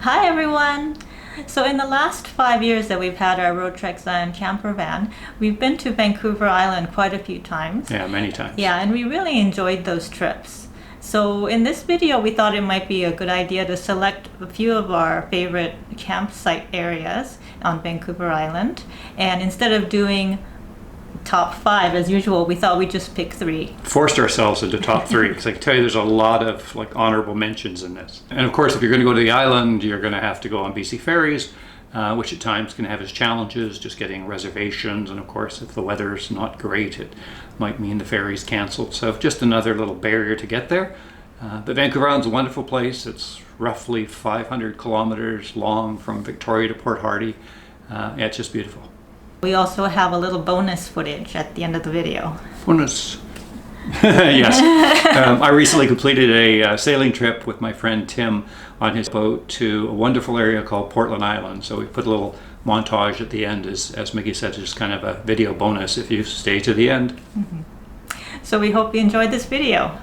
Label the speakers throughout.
Speaker 1: Hi everyone! So in the last 5 years that we've had our Roadtrek Zion camper van, we've been to Vancouver Island quite a few times.
Speaker 2: Yeah, many times.
Speaker 1: Yeah, and we really enjoyed those trips. So in this video, we thought it might be a good idea to select a few of our favorite campsite areas on Vancouver Island. And instead of doing top 5 as usual, we thought we'd just pick 3.
Speaker 2: Forced ourselves into top 3 because I can tell you there's a lot of honorable mentions in this. And of course, if you're going to go to the island, you're going to have to go on BC ferries, which at times can have its challenges, just getting reservations. And of course, if the weather's not great, it might mean the ferry's canceled. So just another little barrier to get there. But Vancouver Island's a wonderful place. It's roughly 500 kilometers long from Victoria to Port Hardy. Yeah, it's just beautiful.
Speaker 1: We also have a little bonus footage at the end of the video.
Speaker 2: Bonus. Yes. I recently completed a sailing trip with my friend Tim on his boat to a wonderful area called Portland Island. So we put a little montage at the end, as Mickey said, just kind of a video bonus if you stay to the end.
Speaker 1: Mm-hmm. So we hope you enjoyed this video.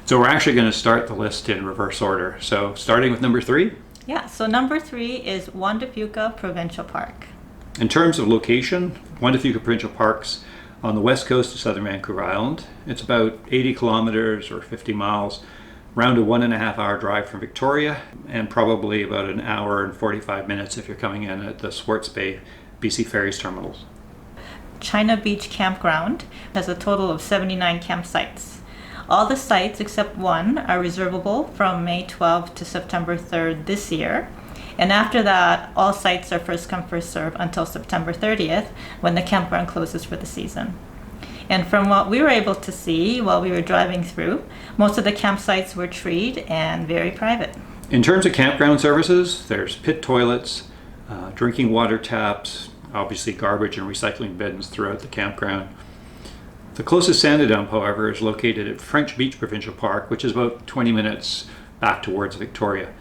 Speaker 2: So we're actually going to start the list in reverse order. So starting with number 3.
Speaker 1: Yeah, so number 3 is Juan de Fuca Provincial Park.
Speaker 2: In terms of location, Juan de Fuca Provincial Park's on the west coast of southern Vancouver Island. It's about 80 kilometers or 50 miles, around a 1.5 hour drive from Victoria, and probably about an hour and 45 minutes if you're coming in at the Swartz Bay BC Ferries terminals.
Speaker 1: China Beach Campground has a total of 79 campsites. All the sites except one are reservable from May 12th to September 3rd this year. And after that, all sites are first come, first serve until September 30th when the campground closes for the season. And from what we were able to see while we were driving through, most of the campsites were treed and very private.
Speaker 2: In terms of campground services, there's pit toilets, drinking water taps, obviously garbage and recycling bins throughout the campground. The closest sand dump, however, is located at French Beach Provincial Park, which is about 20 minutes back towards Victoria.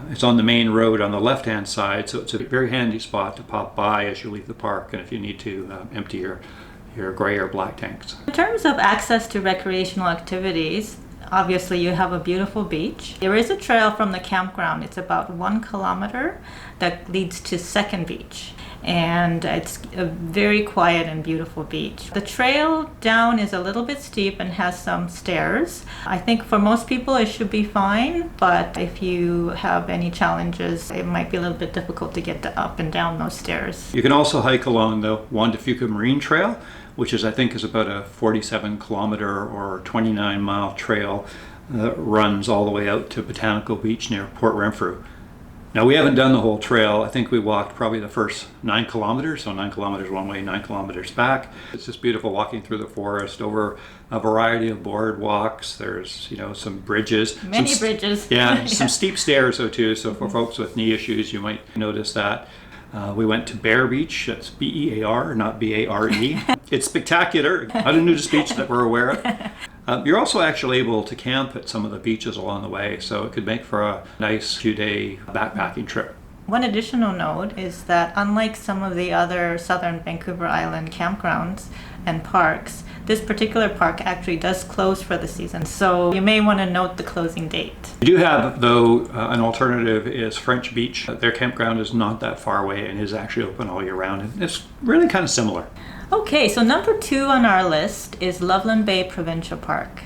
Speaker 2: It's on the main road on the left-hand side, so it's a very handy spot to pop by as you leave the park and if you need to empty your gray or black tanks.
Speaker 1: In terms of access to recreational activities, obviously you have a beautiful beach. There is a trail from the campground. It's about 1 kilometer that leads to Second Beach. And it's a very quiet and beautiful beach. The trail down is a little bit steep and has some stairs. I think for most people it should be fine, but if you have any challenges, it might be a little bit difficult to get up and down those stairs.
Speaker 2: You can also hike along the Juan de Fuca Marine Trail, which I think is about a 47 kilometer or 29 mile trail that runs all the way out to Botanical Beach near Port Renfrew. Now, we haven't done the whole trail. I think we walked probably the first 9 kilometers, so 9 kilometers one way, 9 kilometers back. It's just beautiful walking through the forest over a variety of boardwalks. There's, some bridges.
Speaker 1: Many bridges.
Speaker 2: Yeah, some steep stairs though too, so for folks with knee issues, you might notice that. We went to Bear Beach, that's B-E-A-R, not B-A-R-E. It's spectacular, not a nudist beach that we're aware of. You're also actually able to camp at some of the beaches along the way, so it could make for a nice 2-day backpacking trip.
Speaker 1: One additional note is that unlike some of the other southern Vancouver Island campgrounds and parks, this particular park actually does close for the season, so you may want to note the closing date.
Speaker 2: We do have, though, an alternative is French Beach. Their campground is not that far away and is actually open all year round, and it's really kind of similar.
Speaker 1: Okay, so number 2 on our list is Loveland Bay Provincial Park.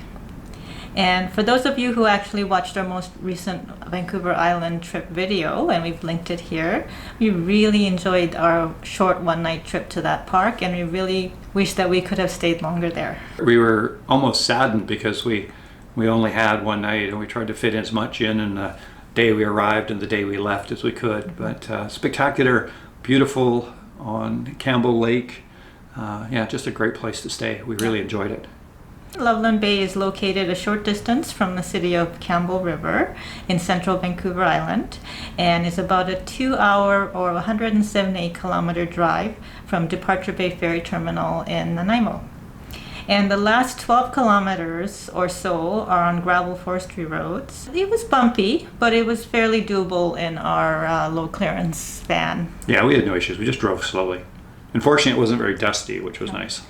Speaker 1: And for those of you who actually watched our most recent Vancouver Island trip video, and we've linked it here, we really enjoyed our short one-night trip to that park, and we really wish that we could have stayed longer there.
Speaker 2: We were almost saddened because we only had one night, and we tried to fit as much in the day we arrived and the day we left as we could. But spectacular, beautiful on Campbell Lake. Yeah, just a great place to stay. We really enjoyed it.
Speaker 1: Loveland Bay is located a short distance from the city of Campbell River in central Vancouver Island and is about a 2-hour or 178 kilometer drive from Departure Bay Ferry Terminal in Nanaimo. And the last 12 kilometers or so are on gravel forestry roads. It was bumpy, but it was fairly doable in our low clearance van.
Speaker 2: Yeah, we had no issues. We just drove slowly. Unfortunately, it wasn't very dusty, which was nice.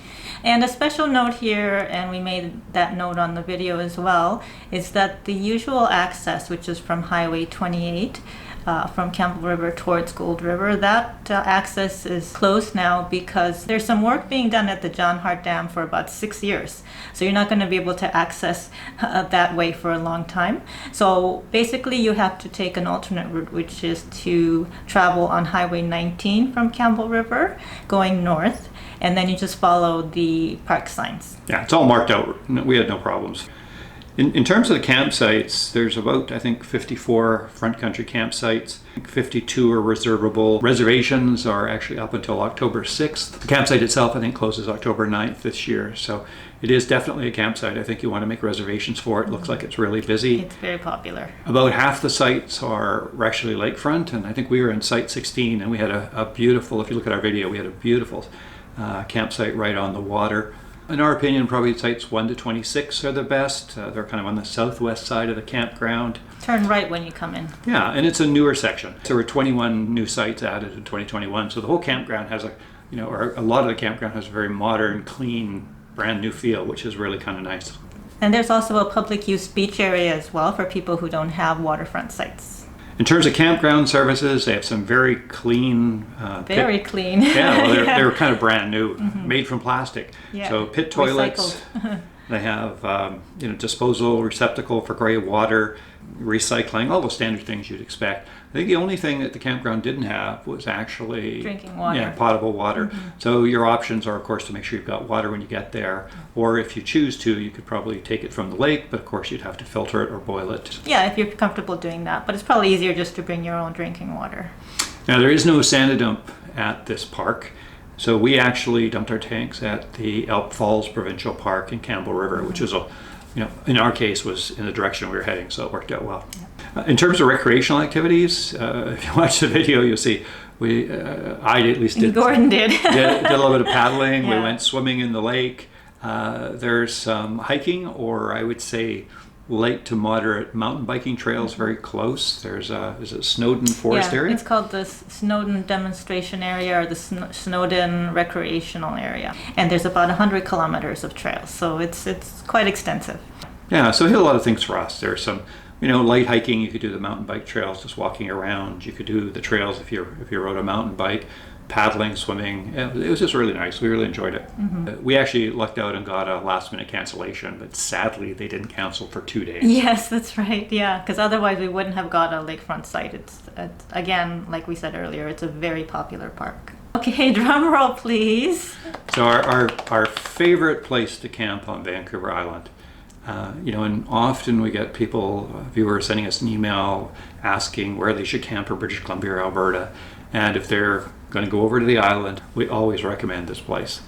Speaker 1: And a special note here, and we made that note on the video as well, is that the usual access, which is from Highway 28, from Campbell River towards Gold River, that access is closed now because there's some work being done at the John Hart Dam for about 6 years. So you're not going to be able to access that way for a long time. So basically you have to take an alternate route, which is to travel on Highway 19 from Campbell River going north, and then you just follow the park signs.
Speaker 2: Yeah, it's all marked out. We had no problems. In terms of the campsites, there's about, I think, 54 front country campsites. 52 are reservable. Reservations are actually up until October 6th. The campsite itself, I think, closes October 9th this year. So it is definitely a campsite. I think you want to make reservations for it. It looks like it's really busy.
Speaker 1: It's very popular.
Speaker 2: About half the sites are actually lakefront, and I think we were in Site 16, and we had a beautiful, if you look at our video, we had a beautiful campsite right on the water. In our opinion, probably sites 1 to 26 are the best. They're kind of on the southwest side of the campground.
Speaker 1: Turn right when you come in.
Speaker 2: Yeah, and it's a newer section. There were 21 new sites added in 2021. So the whole campground has or a lot of the campground has a very modern, clean, brand new feel, which is really kind of nice.
Speaker 1: And there's also a public use beach area as well for people who don't have waterfront sites.
Speaker 2: In terms of campground services, they have some very clean...
Speaker 1: Very clean.
Speaker 2: Yeah, well, they're kind of brand new, made from plastic.
Speaker 1: Yeah.
Speaker 2: So pit toilets, they have disposal receptacle for gray water, recycling, all the standard things you'd expect. I think the only thing that the campground didn't have was actually
Speaker 1: drinking water.
Speaker 2: Yeah, potable water. So your options are, of course, to make sure you've got water when you get there, or if you choose to, you could probably take it from the lake, but of course you'd have to filter it or boil it.
Speaker 1: Yeah, if you're comfortable doing that, but it's probably easier just to bring your own drinking water.
Speaker 2: Now, there is no Santa dump at this park. So we actually dumped our tanks at the Elk Falls Provincial Park in Campbell River, which is in our case was in the direction we were heading, so it worked out well. In terms of recreational activities, if you watch the video, you'll see I at least did.
Speaker 1: Gordon did.
Speaker 2: did a little bit of paddling.
Speaker 1: Yeah.
Speaker 2: We went swimming in the lake. There's some hiking, or I would say light to moderate mountain biking trails very close. There's is it Snowden Forest area?
Speaker 1: It's called the Snowden Demonstration Area or the Snowden Recreational Area. And there's about 100 kilometers of trails, so it's quite extensive.
Speaker 2: Yeah, so we had a lot of things for us. There's some, light hiking. You could do the mountain bike trails, just walking around. You could do the trails if you rode a mountain bike. Paddling, swimming. It was just really nice. We really enjoyed it. We actually lucked out and got a last minute cancellation, but sadly they didn't cancel for 2 days.
Speaker 1: Yes, that's right. Yeah, because otherwise we wouldn't have got a lakefront site. It's again, like we said earlier, it's a very popular park. Okay, drum roll, please.
Speaker 2: So our favorite place to camp on Vancouver Island. And often we get viewers sending us an email asking where they should camp in British Columbia or Alberta. And if they're going to go over to the island, we always recommend this place.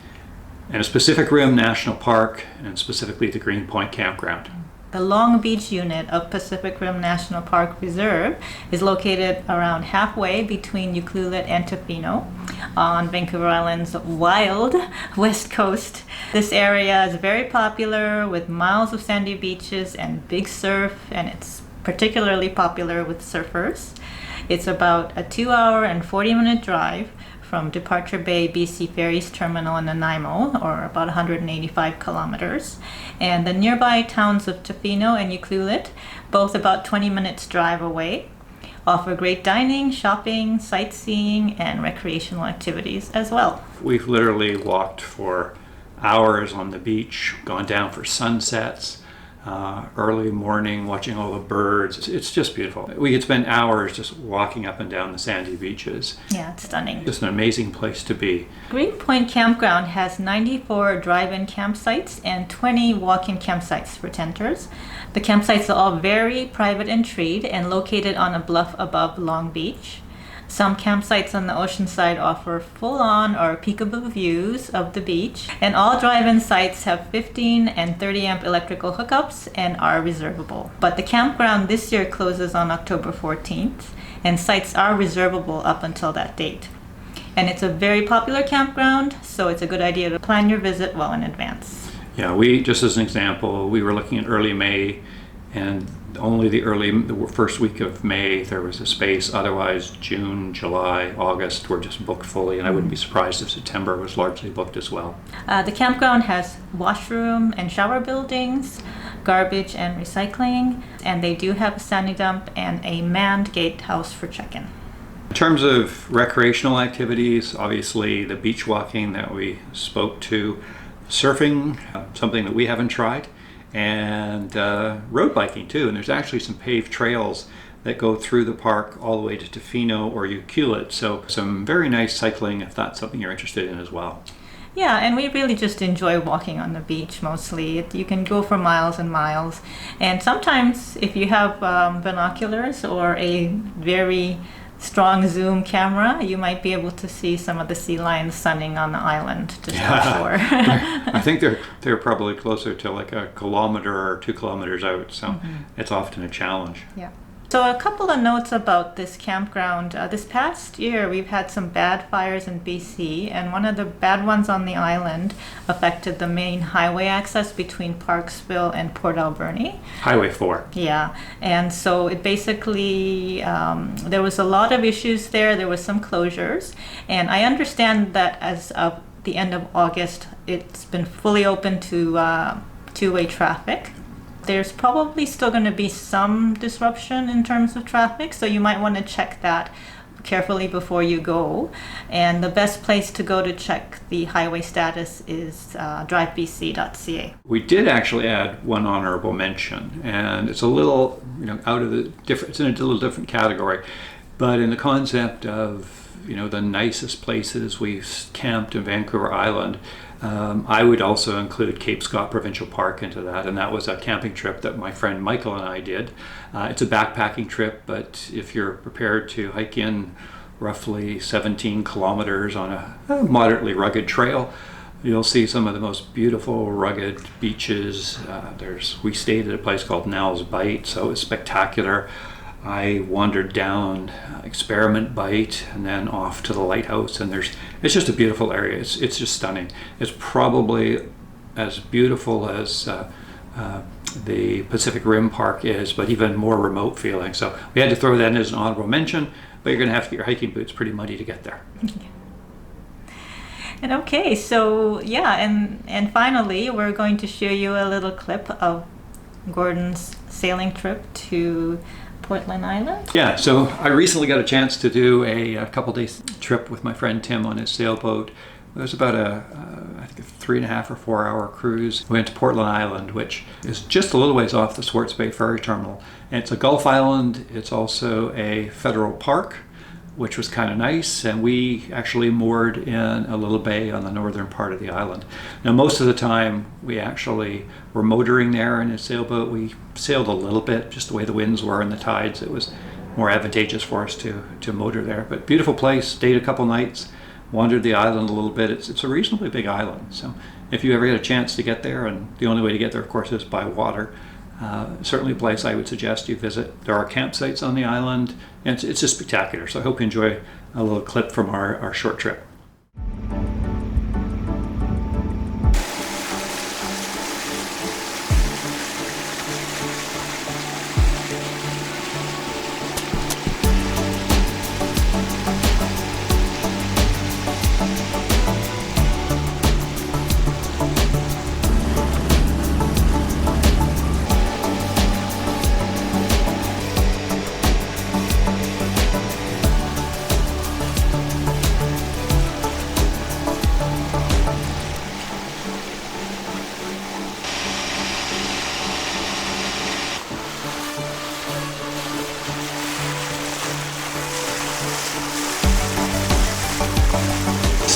Speaker 2: And it's Pacific Rim National Park, and specifically the Green Point Campground.
Speaker 1: The Long Beach unit of Pacific Rim National Park Reserve is located around halfway between Ucluelet and Tofino on Vancouver Island's wild west coast. This area is very popular with miles of sandy beaches and big surf, and it's particularly popular with surfers. It's about a 2-hour and 40-minute drive from Departure Bay BC Ferries Terminal in Nanaimo, or about 185 kilometers. And the nearby towns of Tofino and Ucluelet, both about 20 minutes drive away, offer great dining, shopping, sightseeing, and recreational activities as well.
Speaker 2: We've literally walked for hours on the beach, gone down for sunsets, early morning, watching all the birds. It's just beautiful. We could spend hours just walking up and down the sandy beaches.
Speaker 1: Yeah, it's stunning.
Speaker 2: Just an amazing place to be.
Speaker 1: Green Point Campground has 94 drive-in campsites and 20 walk-in campsites for tenters. The campsites are all very private and treed and located on a bluff above Long Beach. Some campsites on the ocean side offer full-on or peekaboo views of the beach, and all drive-in sites have 15 and 30 amp electrical hookups and are reservable. But the campground this year closes on October 14th, and sites are reservable up until that date. And it's a very popular campground, so it's a good idea to plan your visit well in advance.
Speaker 2: Yeah, just as an example, we were looking at early May, and only the first week of May there was a space. Otherwise, June, July, August were just booked fully, and I wouldn't be surprised if September was largely booked as well.
Speaker 1: The campground has washroom and shower buildings, garbage and recycling, and they do have a sandy dump and a manned gatehouse for check-in.
Speaker 2: In terms of recreational activities, obviously the beach walking that we spoke to, surfing, something that we haven't tried, and road biking too. And there's actually some paved trails that go through the park all the way to Tofino or Ucluelet. So some very nice cycling if that's something you're interested in as well.
Speaker 1: Yeah, and we really just enjoy walking on the beach mostly. You can go for miles and miles. And sometimes if you have binoculars or a very strong zoom camera, you might be able to see some of the sea lions sunning on the island just offshore.
Speaker 2: I think they're probably closer to like a kilometer or 2 kilometers out, so it's often a challenge.
Speaker 1: Yeah. So a couple of notes about this campground. This past year we've had some bad fires in BC, and one of the bad ones on the island affected the main highway access between Parksville and Port Alberni.
Speaker 2: Highway 4.
Speaker 1: Yeah, and so it basically, there was a lot of issues there. There was some closures, and I understand that as of the end of August, it's been fully open to two-way traffic. There's probably still going to be some disruption in terms of traffic, so you might want to check that carefully before you go. And the best place to go to check the highway status is drivebc.ca.
Speaker 2: We did actually add one honorable mention, and it's a little, out of the different. It's in a little different category, but in the concept of the nicest places we've camped in Vancouver Island. I would also include Cape Scott Provincial Park into that, and that was a camping trip that my friend Michael and I did. It's a backpacking trip, but if you're prepared to hike in roughly 17 kilometers on a moderately rugged trail, you'll see some of the most beautiful rugged beaches. We stayed at a place called Now's Bight, so it was spectacular. I wandered down Experiment Bight and then off to the lighthouse, and it's just a beautiful area. It's just stunning. It's probably as beautiful as the Pacific Rim Park is, but even more remote feeling. So we had to throw that in as an honorable mention, but you're going to have to get your hiking boots pretty muddy to get there.
Speaker 1: And okay, so yeah, and finally we're going to show you a little clip of Gordon's sailing trip to Portland Island.
Speaker 2: Yeah, so I recently got a chance to do a couple days trip with my friend Tim on his sailboat. It was about I think a 3.5 or 4 hour cruise. We went to Portland Island, which is just a little ways off the Swartz Bay Ferry Terminal. And it's a Gulf island. It's also a federal park, which was kind of nice, and we actually moored in a little bay on the northern part of the island. Now, most of the time we actually were motoring there in a sailboat. We sailed a little bit, just the way the winds were and the tides. It was more advantageous for us to motor there. But beautiful place, stayed a couple nights, wandered the island a little bit. It's a reasonably big island, so if you ever get a chance to get there, and the only way to get there, of course, is by water, certainly a place I would suggest you visit. There are campsites on the island, and it's just spectacular. So I hope you enjoy a little clip from our short trip.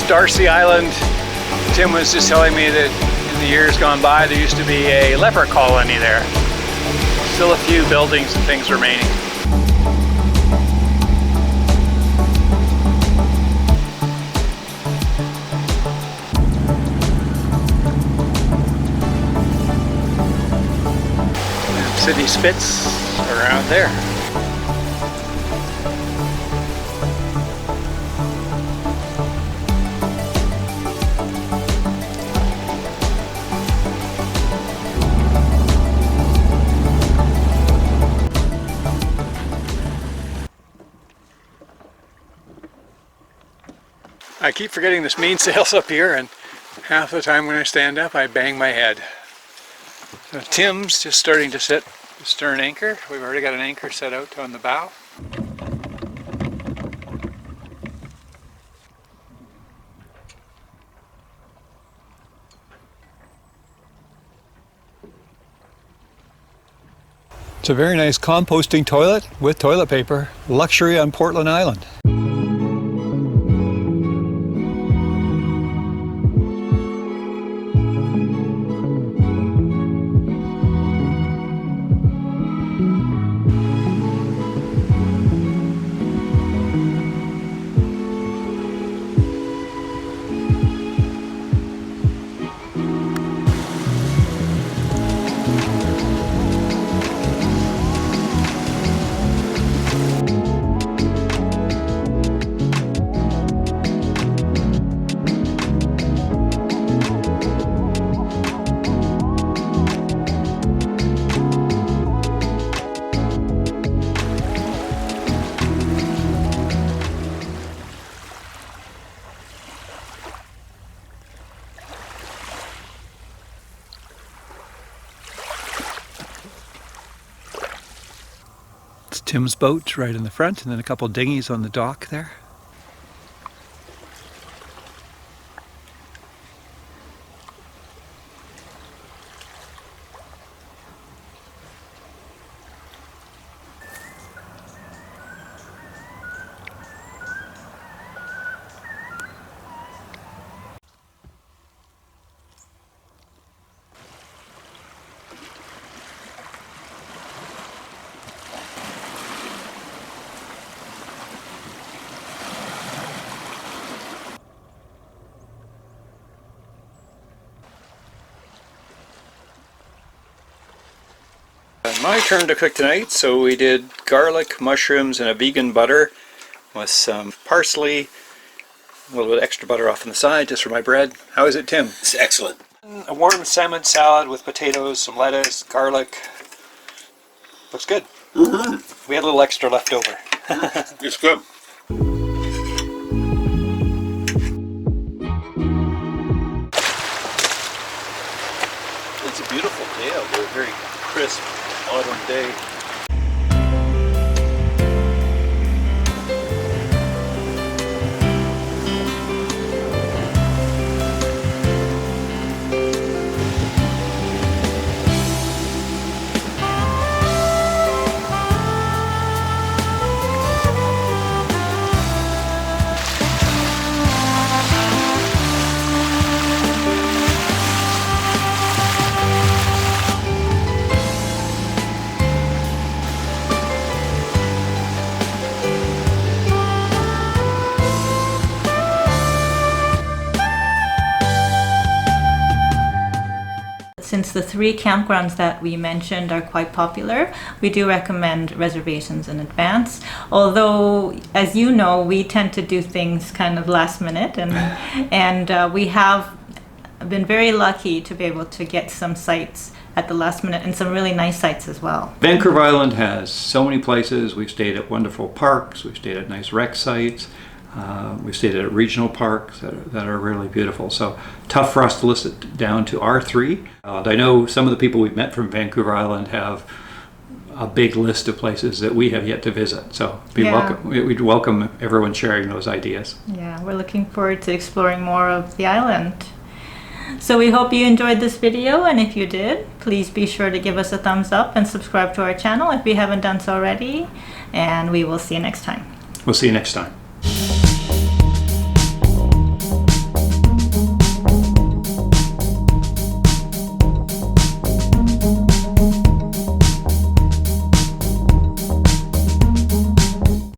Speaker 2: Darcy Island. Tim was just telling me that in the years gone by there used to be a leopard colony there. Still a few buildings and things remaining. Sydney Spitz around there.
Speaker 3: I keep forgetting this mainsail's up here, and half the time when I stand up I bang my head. So Tim's just starting to set the stern anchor. We've already got an anchor set out on the bow. It's a very nice composting toilet with toilet paper. Luxury on Portland Island. Tim's boat right in the front, and then a couple dinghies on the dock there. My turn to cook tonight, so we did garlic, mushrooms, and a vegan butter with some parsley, a little bit of extra butter off on the side just for my bread. How is it, Tim?
Speaker 4: It's excellent.
Speaker 3: A warm salmon salad with potatoes, some lettuce, garlic. Looks good. We had a little extra left over.
Speaker 4: It's good. It's a beautiful day out there, very crisp autumn day.
Speaker 1: Since the 3 campgrounds that we mentioned are quite popular, we do recommend reservations in advance. Although, as you know, we tend to do things kind of last minute, and we have been very lucky to be able to get some sites at the last minute, and some really nice sites as well.
Speaker 2: Vancouver Island has so many places. We've stayed at wonderful parks, we've stayed at nice rec sites, we've stayed at regional parks that are really beautiful. So tough for us to list it down to our 3. I know some of the people we've met from Vancouver Island have a big list of places that we have yet to visit. So we'd welcome everyone sharing those ideas.
Speaker 1: Yeah, we're looking forward to exploring more of the island. So we hope you enjoyed this video, and if you did, please be sure to give us a thumbs up and subscribe to our channel if you haven't done so already, and we will see you next time.
Speaker 2: We'll see you next time.